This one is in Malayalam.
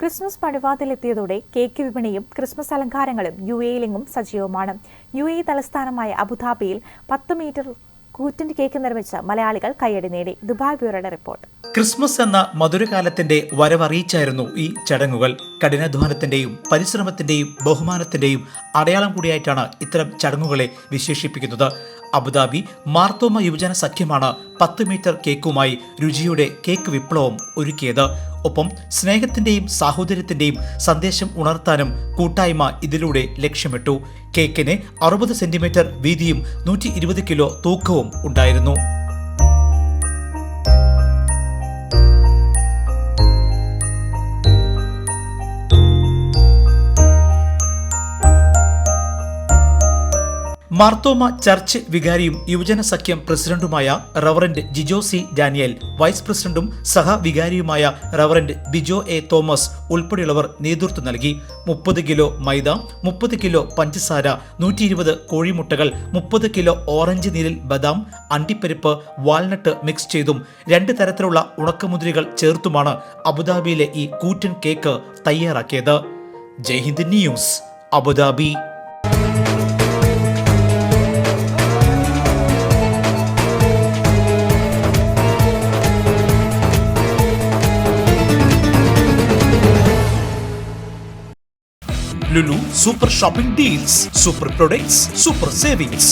ക്രിസ്മസ് പടിവാതിലെത്തിയതോടെ കേക്ക് വിപണിയും ക്രിസ്മസ് അലങ്കാരങ്ങളും യുഎഇയിലെങ്ങും സജീവമാണ്. യുഎഇ തലസ്ഥാനമായ അബുദാബിയിൽ 10 മീറ്റർ കൂറ്റൻ കേക്ക് നിർമ്മിച്ച മലയാളികൾ കയ്യടി നേടി. Dubai ബ്യൂറോയുടെ report. ക്രിസ്മസ് എന്ന മധുരകാലത്തിന്റെ വരവറിയിച്ചായിരുന്നു ഈ ചടങ്ങുകൾ. കഠിനാധ്വാനത്തിന്റെയും പരിശ്രമത്തിന്റെയും ബഹുമാനത്തിന്റെയും അടയാളം കൂടിയായിട്ടാണ് ഇത്തരം ചടങ്ങുകളെ വിശേഷിപ്പിക്കുന്നത്. അബുദാബി മാർത്തോമ യുവജന സഖ്യമാണ് 10 മീറ്റർ കേക്കുമായി രുചിയുടെ കേക്ക് വിപ്ലവം ഒരുക്കിയത്. ഒപ്പം സ്നേഹത്തിന്റെയും സാഹോദര്യത്തിന്റെയും സന്ദേശം ഉണർത്താനും കൂട്ടായ്മ ഇതിലൂടെ ലക്ഷ്യമിട്ടു. കേക്കിന് 60 സെന്റിമീറ്റർ വീതിയും 120 കിലോ തൂക്കവും ഉണ്ടായിരുന്നു. മാർത്തോമ ചർച്ച് വികാരിയും യുവജന സഖ്യം പ്രസിഡന്റുമായ reverend Jijo C Daniel, vice പ്രസിഡന്റും സഹവികാരിയുമായ റവറന്റ് ബിജോ എ തോമസ് ഉൾപ്പെടെയുള്ളവർ നേതൃത്വം നൽകി. 30 കിലോ മൈദ, 30 കിലോ പഞ്ചസാര, 120 കോഴിമുട്ടകൾ, 30 കിലോ ഓറഞ്ച് നീരിൽ ബദാം, അണ്ടിപ്പരിപ്പ്, വാൾനട്ട് മിക്സ് ചെയ്തും 2 തരത്തിലുള്ള ഉണക്കമുന്തിരികൾ ചേർത്തുമാണ് അബുദാബിയിലെ ഈ കൂറ്റൻ കേക്ക് തയ്യാറാക്കിയത്. Jaihind News, Abu Dhabi. Lulu Super Shopping Deals, Super Products, Super Savings.